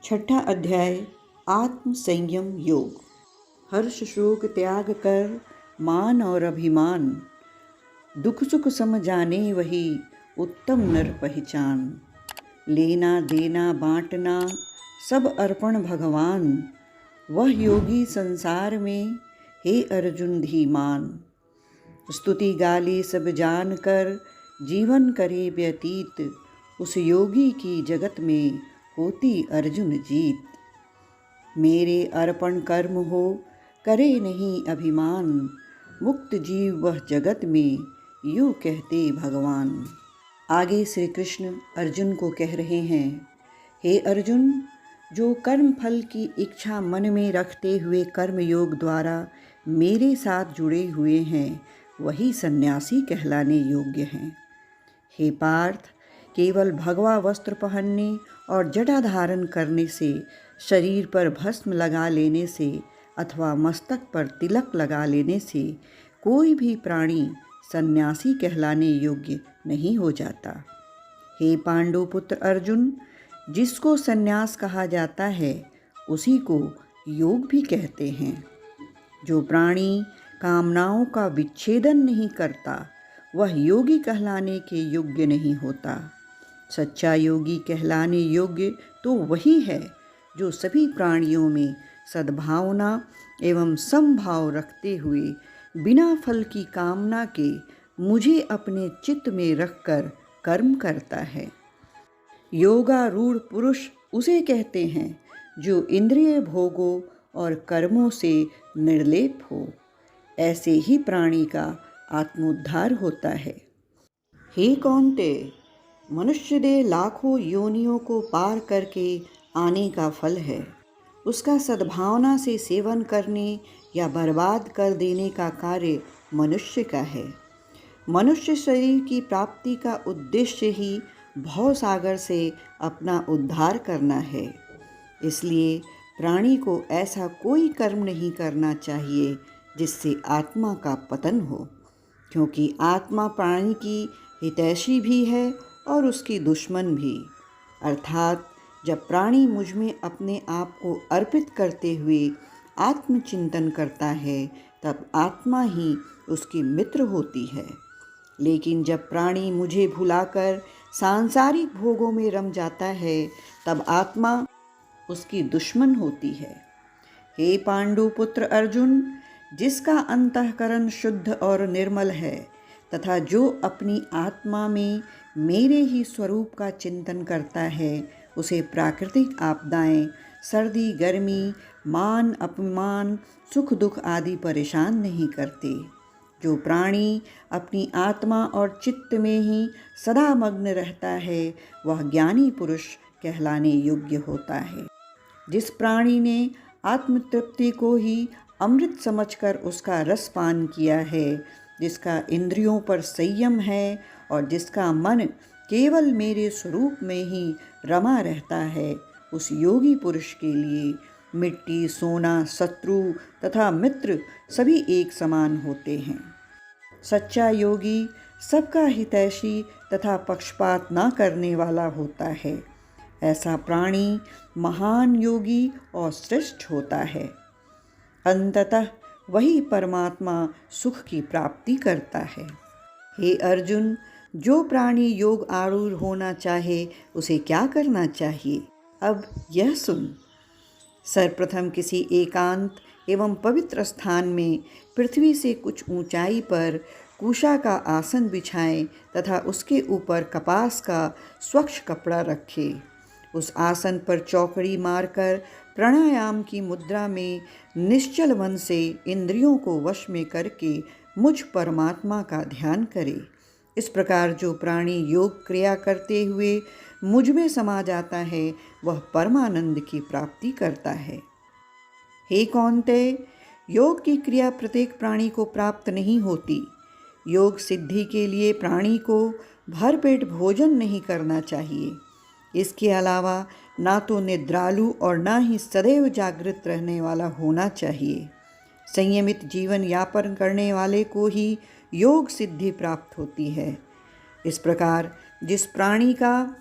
छठा अध्याय आत्म संयम योग। हर्ष शोक त्याग कर मान और अभिमान, दुख सुख सम जाने वही उत्तम नर पहचान। लेना देना बांटना सब अर्पण भगवान, वह योगी संसार में हे अर्जुन धीमान। स्तुति गाली सब जान कर जीवन करे व्यतीत, उस योगी की जगत में होती अर्जुन जीत। मेरे अर्पण कर्म हो करे नहीं अभिमान, मुक्त जीव वह जगत में यूँ कहते भगवान। आगे श्री कृष्ण अर्जुन को कह रहे हैं, हे अर्जुन, जो कर्म फल की इच्छा मन में रखते हुए कर्म योग द्वारा मेरे साथ जुड़े हुए हैं, वही सन्यासी कहलाने योग्य हैं। हे पार्थ, केवल भगवा वस्त्र पहनने और जटा धारण करने से, शरीर पर भस्म लगा लेने से अथवा मस्तक पर तिलक लगा लेने से कोई भी प्राणी सन्यासी कहलाने योग्य नहीं हो जाता। हे पांडुपुत्र अर्जुन, जिसको सन्यास कहा जाता है उसी को योग भी कहते हैं। जो प्राणी कामनाओं का विच्छेदन नहीं करता वह योगी कहलाने के योग्य नहीं होता। सच्चा योगी कहलाने योग्य तो वही है जो सभी प्राणियों में सद्भावना एवं समभाव रखते हुए बिना फल की कामना के मुझे अपने चित्त में रखकर कर्म करता है। योगारूढ़ पुरुष उसे कहते हैं जो इंद्रिय भोगों और कर्मों से निर्लेप हो। ऐसे ही प्राणी का आत्मोद्धार होता है। हे कौन्तेय, मनुष्य देह लाखों योनियों को पार करके आने का फल है। उसका सद्भावना से सेवन करने या बर्बाद कर देने का कार्य मनुष्य का है। मनुष्य शरीर की प्राप्ति का उद्देश्य ही भवसागर से अपना उद्धार करना है। इसलिए प्राणी को ऐसा कोई कर्म नहीं करना चाहिए जिससे आत्मा का पतन हो, क्योंकि आत्मा प्राणी की हितैषी भी है और उसकी दुश्मन भी। अर्थात जब प्राणी मुझ में अपने आप को अर्पित करते हुए आत्मचिंतन करता है तब आत्मा ही उसकी मित्र होती है। लेकिन जब प्राणी मुझे भुलाकर सांसारिक भोगों में रम जाता है तब आत्मा उसकी दुश्मन होती है। हे पांडुपुत्र अर्जुन, जिसका अंतःकरण शुद्ध और निर्मल है तथा जो अपनी आत्मा में मेरे ही स्वरूप का चिंतन करता है, उसे प्राकृतिक आपदाएं, सर्दी गर्मी, मान अपमान, सुख दुख आदि परेशान नहीं करते। जो प्राणी अपनी आत्मा और चित्त में ही सदा मग्न रहता है वह ज्ञानी पुरुष कहलाने योग्य होता है। जिस प्राणी ने आत्मतृप्ति को ही अमृत समझकर उसका रस पान किया है, जिसका इंद्रियों पर संयम है और जिसका मन केवल मेरे स्वरूप में ही रमा रहता है, उस योगी पुरुष के लिए मिट्टी, सोना, शत्रु तथा मित्र सभी एक समान होते हैं। सच्चा योगी सबका हितैषी तथा पक्षपात न करने वाला होता है। ऐसा प्राणी महान योगी और श्रेष्ठ होता है। अंततः वही परमात्मा सुख की प्राप्ति करता है। हे अर्जुन, जो प्राणी योग आरूढ़ होना चाहे उसे क्या करना चाहिए, अब यह सुन। सर्वप्रथम किसी एकांत एवं पवित्र स्थान में पृथ्वी से कुछ ऊंचाई पर कुशा का आसन बिछाएं तथा उसके ऊपर कपास का स्वच्छ कपड़ा रखे। उस आसन पर चौकड़ी मारकर प्राणायाम की मुद्रा में निश्चल मन से इंद्रियों को वश में करके मुझ परमात्मा का ध्यान करे। इस प्रकार जो प्राणी योग क्रिया करते हुए मुझ में समा जाता है वह परमानंद की प्राप्ति करता है। हे कौन्तेय, योग की क्रिया प्रत्येक प्राणी को प्राप्त नहीं होती। योग सिद्धि के लिए प्राणी को भरपेट भोजन नहीं करना चाहिए। इसके अलावा ना तो निद्रालु और ना ही सदैव जागृत रहने वाला होना चाहिए। संयमित जीवन यापन करने वाले को ही योग सिद्धि प्राप्त होती है। इस प्रकार जिस प्राणी का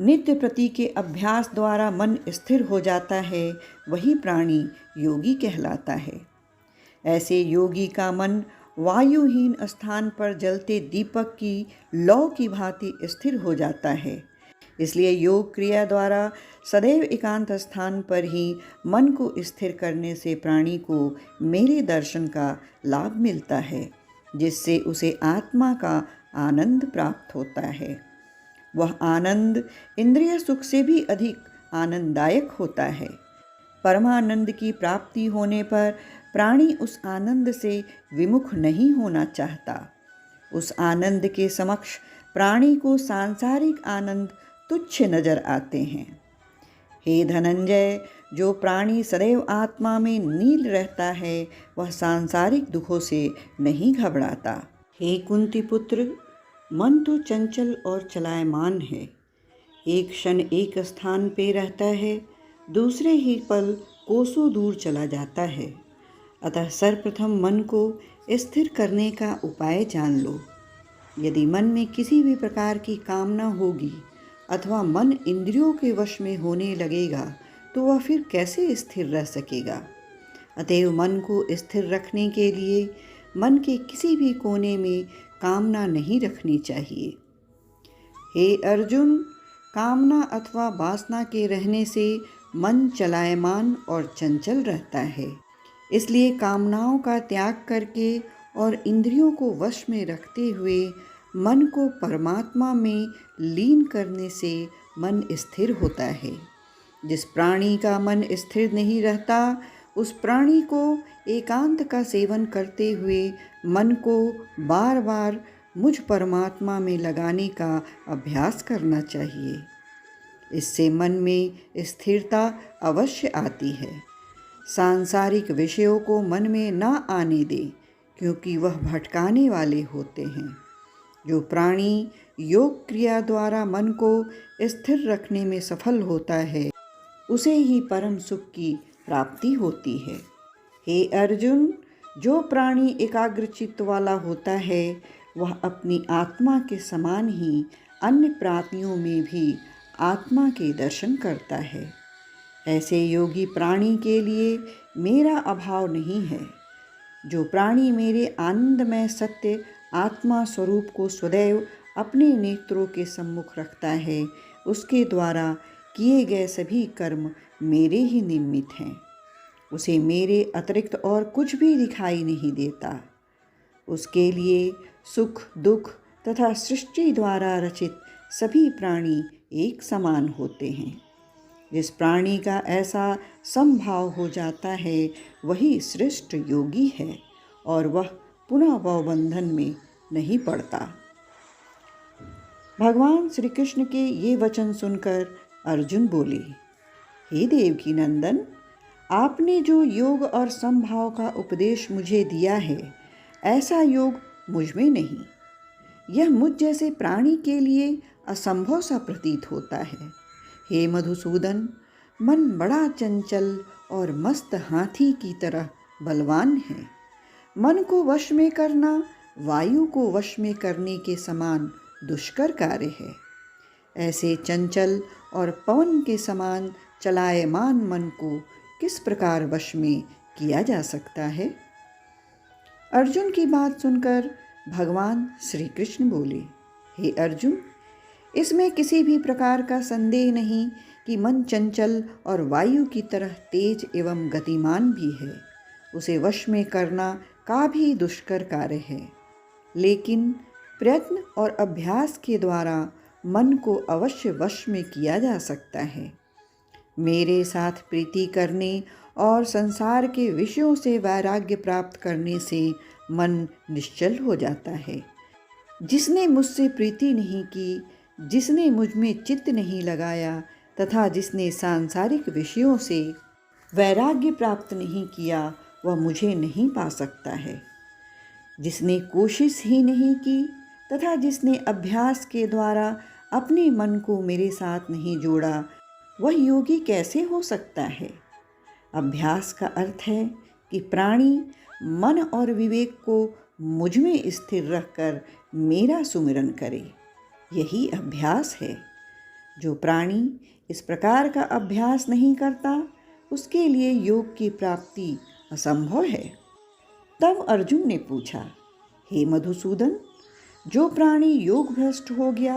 नित्य प्रति के अभ्यास द्वारा मन स्थिर हो जाता है, वही प्राणी योगी कहलाता है। ऐसे योगी का मन वायुहीन स्थान पर जलते दीपक की लौ की भांति स्थिर हो जाता है। इसलिए योग क्रिया द्वारा सदैव एकांत स्थान पर ही मन को स्थिर करने से प्राणी को मेरे दर्शन का लाभ मिलता है, जिससे उसे आत्मा का आनंद प्राप्त होता है। वह आनंद इंद्रिय सुख से भी अधिक आनंददायक होता है। परमानंद की प्राप्ति होने पर प्राणी उस आनंद से विमुख नहीं होना चाहता। उस आनंद के समक्ष प्राणी को सांसारिक आनंद तुच्छ नजर आते हैं। हे धनंजय, जो प्राणी सदैव आत्मा में नील रहता है, वह सांसारिक दुखों से नहीं घबराता। हे कुंती पुत्र, मन तो चंचल और चलायमान है। एक क्षण एक स्थान पे रहता है, दूसरे ही पल कोसों दूर चला जाता है। अतः सर्वप्रथम मन को स्थिर करने का उपाय जान लो। यदि मन में किसी भी प्रकार की कामना होगी अथवा मन इंद्रियों के वश में होने लगेगा, तो वह फिर कैसे स्थिर रह सकेगा। अतएव मन को स्थिर रखने के लिए मन के किसी भी कोने में कामना नहीं रखनी चाहिए। हे अर्जुन, कामना अथवा वासना के रहने से मन चलायमान और चंचल रहता है। इसलिए कामनाओं का त्याग करके और इंद्रियों को वश में रखते हुए मन को परमात्मा में लीन करने से मन स्थिर होता है। जिस प्राणी का मन स्थिर नहीं रहता, उस प्राणी को एकांत का सेवन करते हुए मन को बार बार मुझ परमात्मा में लगाने का अभ्यास करना चाहिए। इससे मन में स्थिरता अवश्य आती है। सांसारिक विषयों को मन में न आने दे, क्योंकि वह भटकाने वाले होते हैं। जो प्राणी योग क्रिया द्वारा मन को स्थिर रखने में सफल होता है, उसे ही परम सुख की प्राप्ति होती है। हे अर्जुन, जो प्राणी एकाग्रचित्त वाला होता है, वह अपनी आत्मा के समान ही अन्य प्राणियों में भी आत्मा के दर्शन करता है। ऐसे योगी प्राणी के लिए मेरा अभाव नहीं है। जो प्राणी मेरे आनंदमय सत्य आत्मा स्वरूप को सदैव अपने नेत्रों के सम्मुख रखता है, उसके द्वारा किए गए सभी कर्म मेरे ही निमित्त हैं। उसे मेरे अतिरिक्त और कुछ भी दिखाई नहीं देता। उसके लिए सुख दुख तथा सृष्टि द्वारा रचित सभी प्राणी एक समान होते हैं। जिस प्राणी का ऐसा समभाव हो जाता है, वही श्रेष्ठ योगी है और वह पुनः भवबंधन में नहीं पड़ता। भगवान श्री कृष्ण के ये वचन सुनकर अर्जुन बोले, हे देवकी नंदन, आपने जो योग और समभाव का उपदेश मुझे दिया है, ऐसा योग मुझ में नहीं। यह मुझ जैसे प्राणी के लिए असंभव सा प्रतीत होता है। हे मधुसूदन, मन बड़ा चंचल और मस्त हाथी की तरह बलवान है। मन को वश में करना वायु को वश में करने के समान दुष्कर कार्य है। ऐसे चंचल और पवन के समान चलायमान मन को किस प्रकार वश में किया जा सकता है। अर्जुन की बात सुनकर भगवान श्री कृष्ण बोले, हे अर्जुन, इसमें किसी भी प्रकार का संदेह नहीं कि मन चंचल और वायु की तरह तेज एवं गतिमान भी है। उसे वश में करना का भी दुष्कर कार्य है, लेकिन प्रयत्न और अभ्यास के द्वारा मन को अवश्य वश में किया जा सकता है। मेरे साथ प्रीति करने और संसार के विषयों से वैराग्य प्राप्त करने से मन निश्चल हो जाता है। जिसने मुझसे प्रीति नहीं की, जिसने मुझ में चित्त नहीं लगाया तथा जिसने सांसारिक विषयों से वैराग्य प्राप्त नहीं किया, वह मुझे नहीं पा सकता है। जिसने कोशिश ही नहीं की तथा जिसने अभ्यास के द्वारा अपने मन को मेरे साथ नहीं जोड़ा, वह योगी कैसे हो सकता है। अभ्यास का अर्थ है कि प्राणी मन और विवेक को मुझ में स्थिर रहकर मेरा सुमिरन करे। यही अभ्यास है। जो प्राणी इस प्रकार का अभ्यास नहीं करता, उसके लिए योग की प्राप्ति असंभव है। तब अर्जुन ने पूछा, हे मधुसूदन, जो प्राणी योग भ्रष्ट हो गया,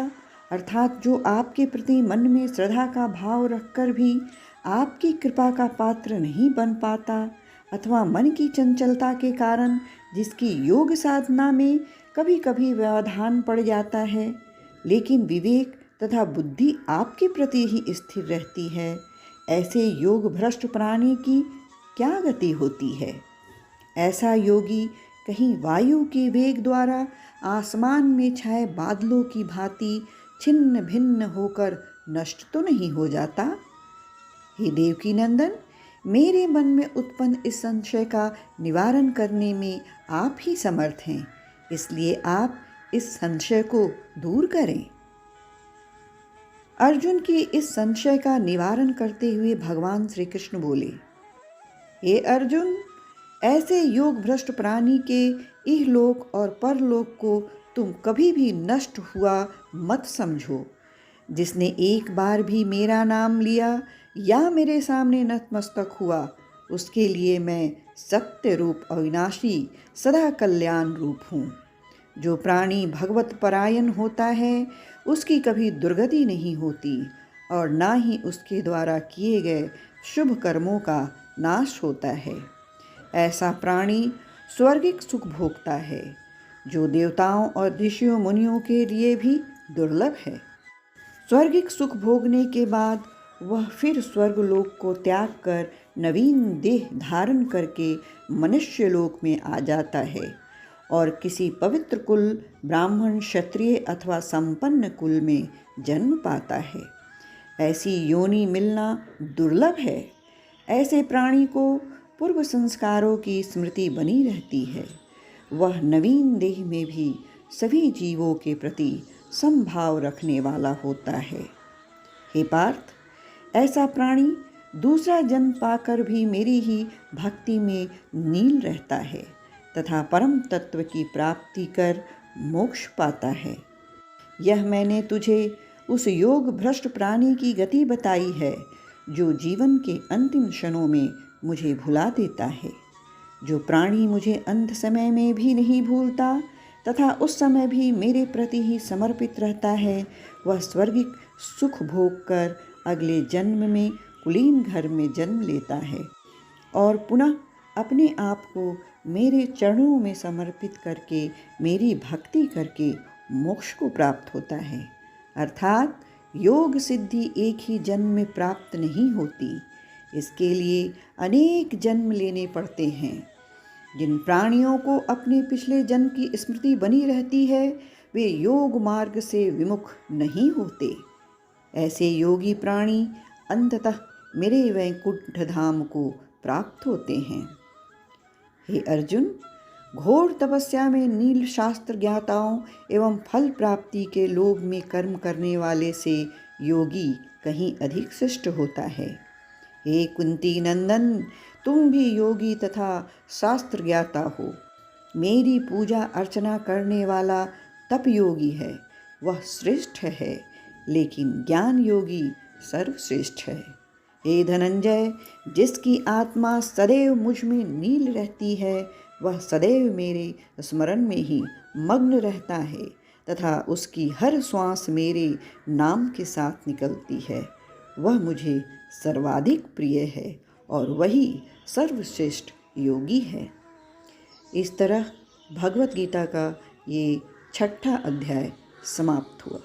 अर्थात जो आपके प्रति मन में श्रद्धा का भाव रखकर भी आपकी कृपा का पात्र नहीं बन पाता, अथवा मन की चंचलता के कारण जिसकी योग साधना में कभी कभी व्यवधान पड़ जाता है, लेकिन विवेक तथा बुद्धि आपके प्रति ही स्थिर रहती है, ऐसे योग भ्रष्ट प्राणी की क्या गति होती है? ऐसा योगी कहीं वायु के वेग द्वारा आसमान में छाए बादलों की भांति छिन्न भिन्न होकर नष्ट तो नहीं हो जाता? हे देवकी नंदन, मेरे मन में उत्पन्न इस संशय का निवारण करने में आप ही समर्थ हैं, इसलिए आप इस संशय को दूर करें। अर्जुन की इस संशय का निवारण करते हुए भगवान श्री कृष्ण बोले, हे अर्जुन, ऐसे योग भ्रष्ट प्राणी के इहलोक और परलोक को तुम कभी भी नष्ट हुआ मत समझो। जिसने एक बार भी मेरा नाम लिया या मेरे सामने नतमस्तक हुआ, उसके लिए मैं सत्य रूप अविनाशी सदा कल्याण रूप हूँ। जो प्राणी भगवत परायण होता है, उसकी कभी दुर्गति नहीं होती और ना ही उसके द्वारा किए गए शुभ कर्मों का नाश होता है। ऐसा प्राणी स्वर्गिक सुख भोगता है, जो देवताओं और ऋषियों मुनियों के लिए भी दुर्लभ है। स्वर्गिक सुख भोगने के बाद वह फिर स्वर्गलोक को त्याग कर नवीन देह धारण करके मनुष्य लोक में आ जाता है और किसी पवित्र कुल, ब्राह्मण, क्षत्रिय अथवा संपन्न कुल में जन्म पाता है। ऐसी योनि मिलना दुर्लभ है। ऐसे प्राणी को पूर्व संस्कारों की स्मृति बनी रहती है। वह नवीन देह में भी सभी जीवों के प्रति समभाव रखने वाला होता है। हे पार्थ, ऐसा प्राणी दूसरा जन्म पाकर भी मेरी ही भक्ति में लीन रहता है तथा परम तत्व की प्राप्ति कर मोक्ष पाता है। यह मैंने तुझे उस योग भ्रष्ट प्राणी की गति बताई है, जो जीवन के अंतिम क्षणों में मुझे भुला देता है। जो प्राणी मुझे अंत समय में भी नहीं भूलता तथा उस समय भी मेरे प्रति ही समर्पित रहता है, वह स्वर्गिक सुख भोग कर अगले जन्म में कुलीन घर में जन्म लेता है और पुनः अपने आप को मेरे चरणों में समर्पित करके मेरी भक्ति करके मोक्ष को प्राप्त होता है। अर्थात योग सिद्धि एक ही जन्म में प्राप्त नहीं होती, इसके लिए अनेक जन्म लेने पड़ते हैं। जिन प्राणियों को अपने पिछले जन्म की स्मृति बनी रहती है, वे योग मार्ग से विमुख नहीं होते। ऐसे योगी प्राणी अंततः मेरे वैकुंठ धाम को प्राप्त होते हैं। हे अर्जुन, घोर तपस्या में नील शास्त्र ज्ञाताओं एवं फल प्राप्ति के लोभ में कर्म करने वाले से योगी कहीं अधिक श्रेष्ठ होता है। हे कुंती नंदन, तुम भी योगी तथा शास्त्र ज्ञाता हो। मेरी पूजा अर्चना करने वाला तप योगी है, वह श्रेष्ठ है, लेकिन ज्ञान योगी सर्वश्रेष्ठ है। हे धनंजय, जिसकी आत्मा सदैव मुझ में नील रहती है, वह सदैव मेरे स्मरण में ही मग्न रहता है तथा उसकी हर श्वास मेरे नाम के साथ निकलती है। वह मुझे सर्वाधिक प्रिय है और वही सर्वश्रेष्ठ योगी है। इस तरह भगवत गीता का ये 6वां अध्याय समाप्त हुआ।